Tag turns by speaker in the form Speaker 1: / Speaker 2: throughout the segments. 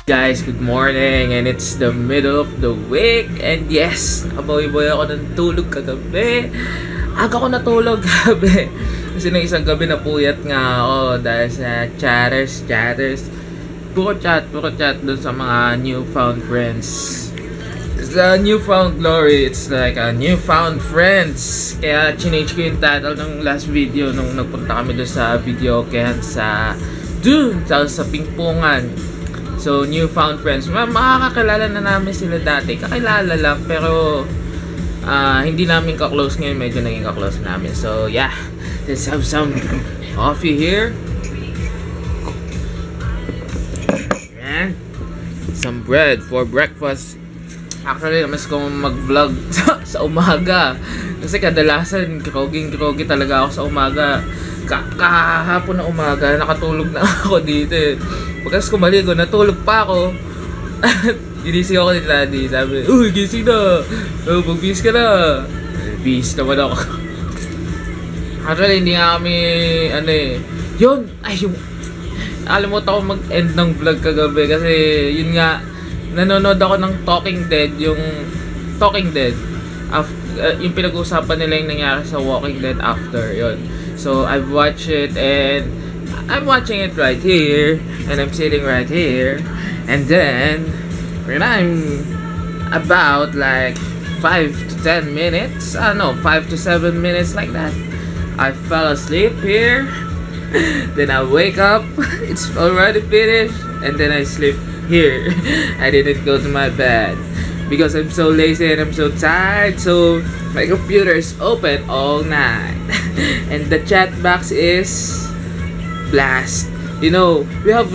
Speaker 1: Guys, good morning, and it's the middle of the week, and yes, nakabawi-bawi ako ng tulog kagabi. Aga ko natulog gabi kasi nung isang gabi na puyat nga ako dahil sa chatters, puro chat dun sa mga newfound friends. It's a newfound glory, it's like a newfound friends. Kaya change ko yung title ng last video nung nagpunta kami dun sa video kaya sa Pingpungan. So, newfound friends. Makakakilala na namin sila dati. Kakilala lang, pero hindi namin ka-close ngayon. Medyo naging ka-close namin. So, yeah. Let's have some coffee here. And some bread for breakfast. Actually, mas kung mag-vlog sa umaga. Kasi kadalasan, krogi talaga ako sa umaga. Kahapon na umaga, nakatulog na ako dito eh. Pagkas kumaligo, natulog pa ako. Ginising ako ni Daddy. Sabi, uy, gising na. Mag-bis ka na. Bis naman ako. Actually, hindi nga kami, yun, yung, alimut ako mag-end ng vlog kagabi. Kasi, yun nga, nanonood ako ng Talking Dead. Yung Talking Dead. Yung pinag-uusapan nila yung nangyari sa Walking Dead after, yun. So, I've watched it and I'm watching it right here, and I'm sitting right here, and then when I'm about like 5 to 10 minutes, 5 to 7 minutes like that, I fell asleep here. Then I wake up, it's already finished, and then I sleep here. I didn't go to my bed because I'm so lazy and I'm so tired, so my computer is open all night. And the chat box is blast. You know, we have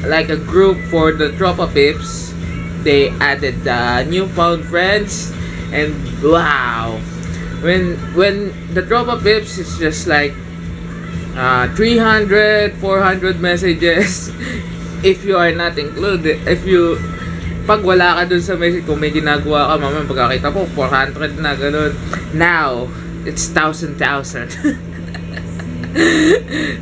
Speaker 1: like a group for the Tropa Pips. They added the newfound friends, and wow, when the Tropa Pips is just like 300 400 messages if you are not included. Pag wala ka dun sa message, kung may ginagawa ka, mamaya pagkakita po 400 na ganun. Now it's 1,000.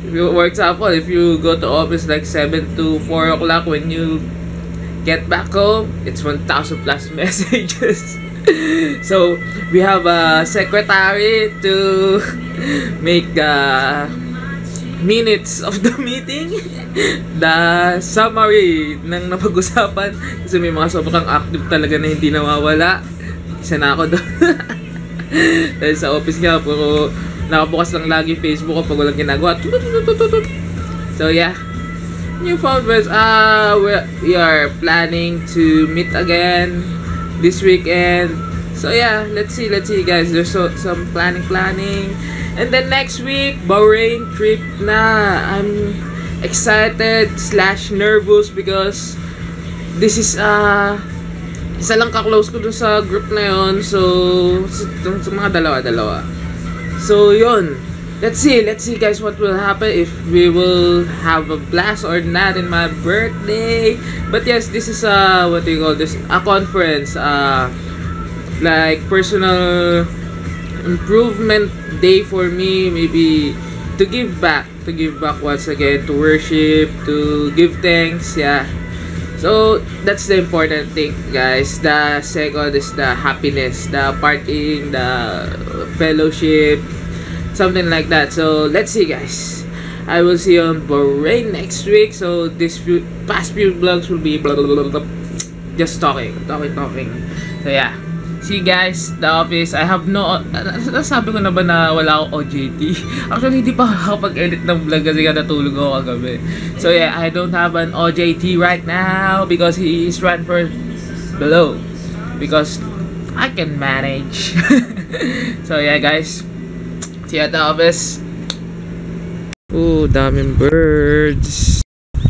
Speaker 1: For example, if you go to office like 7 to 4 o'clock, when you get back home, it's 1,000 plus messages. So we have a secretary to make minutes of the meeting, the summary ng napag-usapan, kasi may mga sobrang active talaga na hindi nawawala. Isa na ako doon. Dahil sa office nga, puro nakabukas lang lagi Facebook ko pag walang ginagawa. So yeah, newfound friends, we are planning to meet again this weekend. So yeah, let's see guys. There's some planning, and then next week Bahrain trip na. I'm excited / nervous because this is isa lang ka-close ko dun sa group na yon. So sa mga dalawa. So yun, let's see guys what will happen, if we will have a blast or not in my birthday. But yes, this is what do you call this, a conference, like personal improvement day for me, maybe to give back once again, to worship, to give thanks. Yeah, so that's the important thing guys. The second is the happiness, the partying, the fellowship, something like that. So let's see guys, I will see you on Bahrain next week. So this past few vlogs will be blah, blah, blah, blah, just talking. So yeah, see you guys, the office. I have no, nasabi ko na ba na wala akong OJT? Actually hindi pa nakapag-edit ng vlog kasi natulog ako kagabi. So yeah, I don't have an OJT right now because he is transferred below, because I can manage. So yeah guys, see you at the office. Daming birds.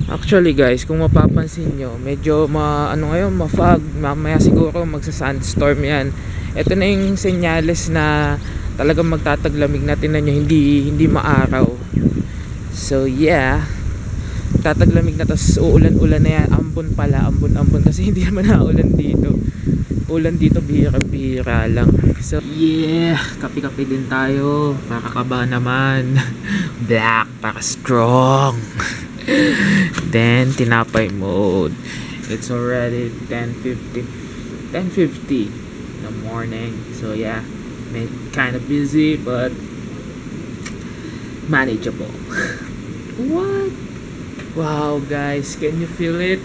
Speaker 1: Actually guys, kung mapapansin nyo, medyo ma-fog. Mamaya siguro magsa-sandstorm yan. Ito na yung senyales na talagang magtataglamig natin na nyo, hindi maaraw. So yeah, Tataglamig na, tapos uulan-ulan na yan. Ambon pala, ambon kasi hindi naman naulan dito. Ulan dito bihira-bihira lang. So yeah, kape-kape din tayo. Makakaba naman. Black, para strong. Then tinapay mode. It's already 10:50 in the morning. So yeah, kind of busy but manageable. What? Wow guys, can you feel it?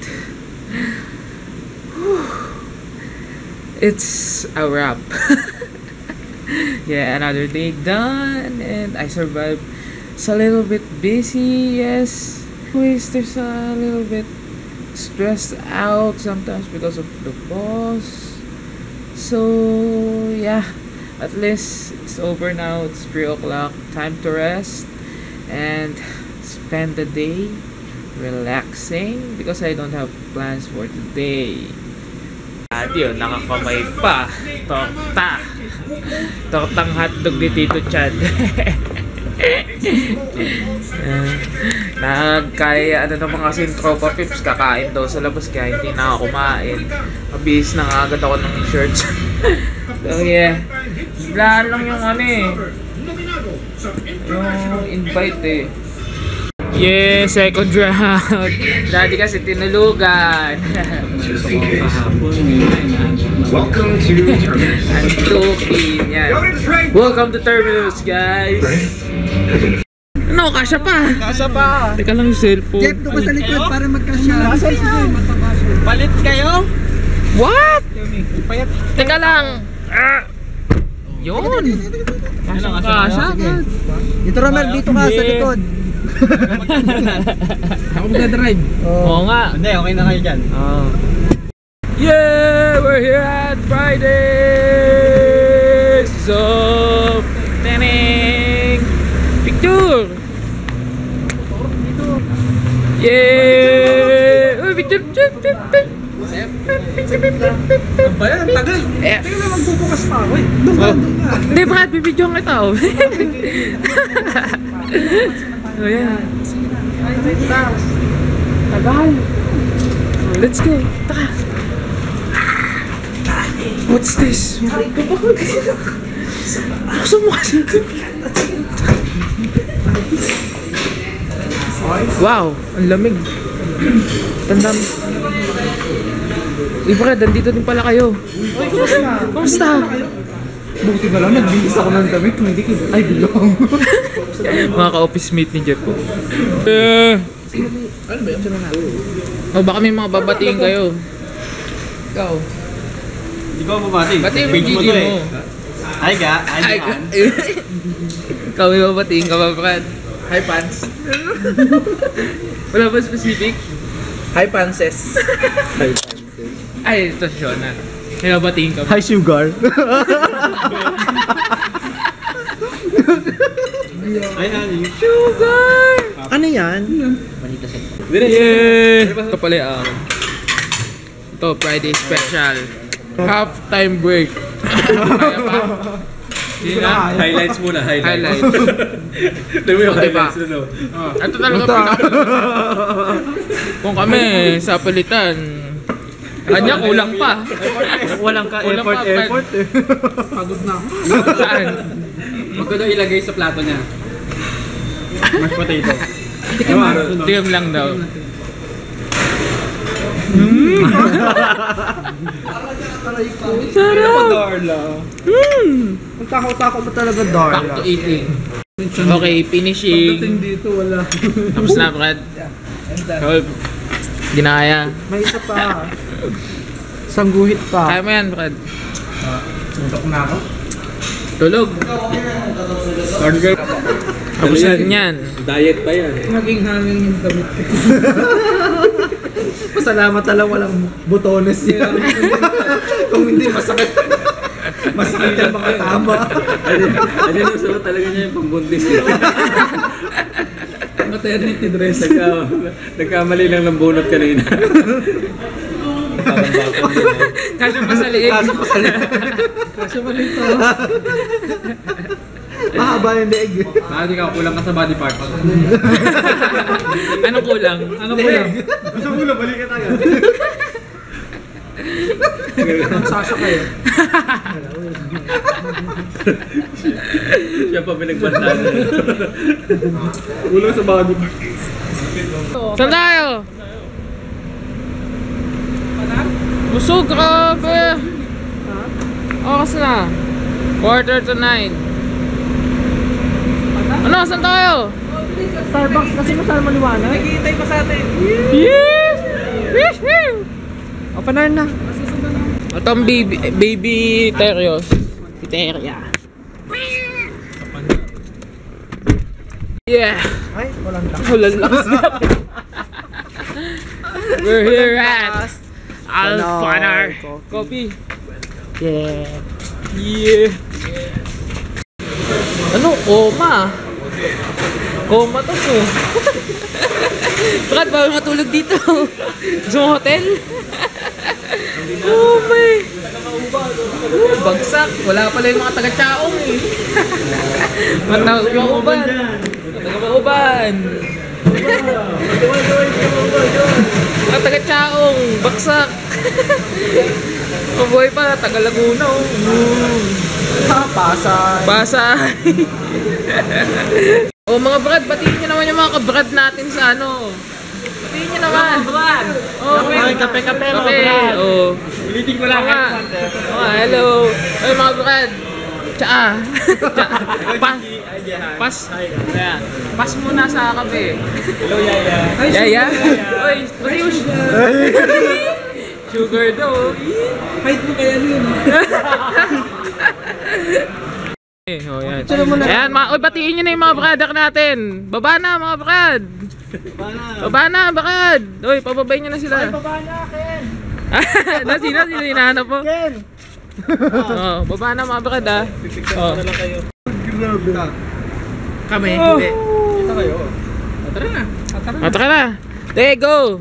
Speaker 1: It's a wrap. Yeah, another day done and I survived. It's a little bit busy, yes. There's a little bit stressed out sometimes because of the boss. So yeah, at least it's over now. It's 3 o'clock. Time to rest and spend the day relaxing because I don't have plans for today. At yun, nakakamay pa. Tortang hotdog ni Tito Chad. Kaya ano naman kasi yung tropa pips, kakain daw sa labas kaya hindi na ako kumain. Mabihis na nga agad ako ng shirts. So yeah, biglaan lang yung ano eh, yung invite eh. Yeah, second round. Dati kasi tinulugan.
Speaker 2: Welcome to Terminus.
Speaker 1: Antukin yan. Welcome to Terminus, guys. No, kasya pa.
Speaker 3: Kasya pa.
Speaker 1: Teka lang yung cellphone.
Speaker 3: Jeff, doon ka sa likod para magkasya. Palit kayo?
Speaker 1: What? Teka lang. Yun. Kasya.
Speaker 3: Dito Romel, dito ka sa likod. Ako magdadrive.
Speaker 1: Oo nga.
Speaker 3: Hindi, okay na kayo dyan.
Speaker 1: Yeah, we're here at Fridays. So, teneng picture. Yeah. Uy, picture.
Speaker 3: Ano ba yan? Tagal. Tingnan na magbubukas pa ako eh.
Speaker 1: Hindi, bakit bibidyoan kita oh. Oh yeah. Tagal. Let's go. Taka. What's this? Buksan mo kasi. Wow, ang lamig. Tandam. Ibra, nandito din pala kayo. Kumusta?
Speaker 3: Buti na lang, nagbihis ako ng damit. Hindi ko, ay bilong.
Speaker 1: Mga ka-office mate ni Jeff po.
Speaker 3: Ano ba yun?
Speaker 1: O baka may mga babatiin kayo. Ikaw.
Speaker 2: Hindi ko mabati.
Speaker 1: Batiin mo GG mo.
Speaker 2: Hi ka. Hi ka.
Speaker 1: Ikaw may babatiin ka ba, Brad? Hi, pants. Wala ba specific?
Speaker 3: Hi, Panses.
Speaker 1: Ay, ito si Shona. May babatiin ka ba?
Speaker 3: Hi, Sugar.
Speaker 2: Hi, honey.
Speaker 1: Sugar!
Speaker 3: Ano yan?
Speaker 1: Yeah! Ito pala yung ito, Friday special. Half-time break. Kaya pa? Hindi na.
Speaker 2: Highlights muna,
Speaker 1: Highlights.
Speaker 2: Ito mo yung
Speaker 1: Okay pa.
Speaker 2: highlights. Ano?
Speaker 1: Ito talaga kung kami sa palitan, kanya kulang pa.
Speaker 2: Walang ka
Speaker 1: Kulang pa,
Speaker 2: effort eh.
Speaker 3: Pagod na ako.
Speaker 1: Saan?
Speaker 2: Huwag ko daw ilagay sa plato niya. Mashed potato.
Speaker 1: Tingam lang daw.
Speaker 3: Sarap! Darla. Ang takaw-takaw mo talaga, Darla.
Speaker 1: Back to eating. Okay, finishing.
Speaker 3: Pagdating dito, wala.
Speaker 1: Tapos na, Brad. Solve. Ginaya.
Speaker 3: May isa pa. Sangguhit pa.
Speaker 1: Kaya mo yan, Brad.
Speaker 3: Suntok na ako.
Speaker 1: Tulog.
Speaker 2: Order.
Speaker 1: Tapos na yan.
Speaker 2: Diet pa yan.
Speaker 3: Naging hangin yung damit. Pasalamat na lang walang butones yan. Kung hindi, masakit. Masakit yung mga tama.
Speaker 2: Ano yung suot talaga niya yung pambuntis eh.
Speaker 3: Maternity dress.
Speaker 2: Nagkamali lang ng bunot kanina. Parang bakal din eh.
Speaker 1: Kasya pa sa liig.
Speaker 3: Kaso pa sa likod. Kaso pa rito. Mahaba yung leeg.
Speaker 2: Bakit ikaw kulang ka sa body part?
Speaker 1: Anong kulang?
Speaker 2: Anong kulang? Gusto mo kulang, balikan tayo.
Speaker 3: Ang sasakay.
Speaker 2: Siya pa pinagbantaan. Kulang sa body part.
Speaker 1: Saan tayo? Busog, grabe! Oras na. 8:45. Ano, saan tayo?
Speaker 3: Starbucks kasi masyado maliwanag.
Speaker 2: Naghihintay pa sa atin.
Speaker 1: Yes! Yes! Yes!
Speaker 3: Opener na.
Speaker 1: Ito ang baby Terios. Si Teria. Yeah!
Speaker 3: Ay, walang tak.
Speaker 1: Walang lakas na. We're here at Alfanar Coffee.
Speaker 3: Yeah.
Speaker 1: Yeah! Ano? Koma? Koma to po. Bakit bawal matulog dito? Sa hotel? Oh my! Bagsak! Wala pala yung mga taga-chaong eh. Mauban! Taga-mauban! Mga taga-chaong! Bagsak! Mabuhay pa! Taga-Laguna oh!
Speaker 3: Pasay.
Speaker 1: Pasay! Oh mga brad, batiin nyo naman yung mga kabrad natin sa ano. Batiin nyo naman. Brad! Oh,
Speaker 3: Kape mga
Speaker 1: kape.
Speaker 3: brad.
Speaker 1: Oh.
Speaker 2: Ulitin ko lang.
Speaker 1: Oo nga. Oo nga, hello. Ay mga brad. Tsaa. Pas. Pas muna sa kape.
Speaker 2: Hello, Yaya.
Speaker 1: Yaya? Oy, Riush. Sugar daw.
Speaker 2: Height mo kaya yun.
Speaker 1: Oh, yan. Ayan, oy, batiin nyo na yung mga brother natin. Baba na mga brad. Baba na, brad. Oy, pababay nyo na sila.
Speaker 3: Baba na, Ken.
Speaker 1: Sino hinahanap po?
Speaker 3: Ken.
Speaker 1: Oh, baba na mga brad ah. Oh. Kami,
Speaker 3: Oh.
Speaker 1: hindi.
Speaker 2: Ito kayo. Tara na.
Speaker 1: Tara na. There, go.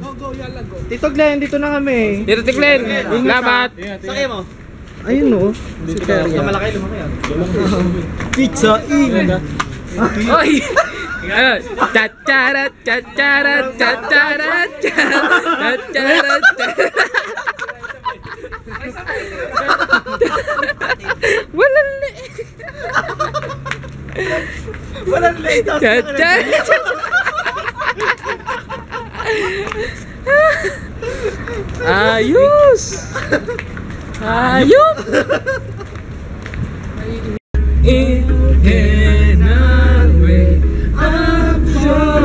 Speaker 3: Tito Glenn, dito na kami.
Speaker 1: Dito tiklen. Salamat.
Speaker 2: Sakay mo.
Speaker 3: Ayun o.
Speaker 2: Dito ka. Malaki, lumaki yan.
Speaker 3: Pizza in.
Speaker 1: Oy. Ano? Chacharat, chacharat, chacharat, chacharat. Walang le.
Speaker 3: Walang late.
Speaker 1: Chacharat. Ayos. Ayos. In a way, I'm sure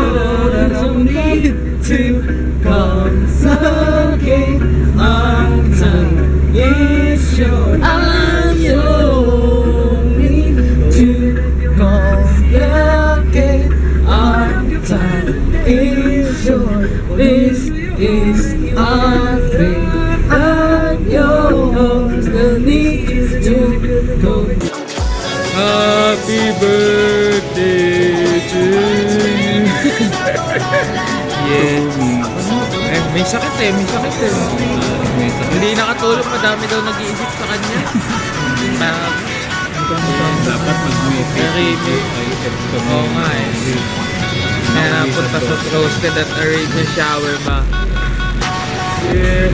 Speaker 1: I don't need to complicate. Our time is short. I'm sure need to complicate. Our time is short. This is our fate. I'm yours. The need to go. Happy birthday to you. Yeah. Eh, may sakit eh, may sakit eh. Hindi nakatulog, madami daw nag-iisip sa kanya.
Speaker 2: Dapat
Speaker 1: Very oo nga eh. Kaya napunta sa Roasted at Arabian Shawarma. Yeah.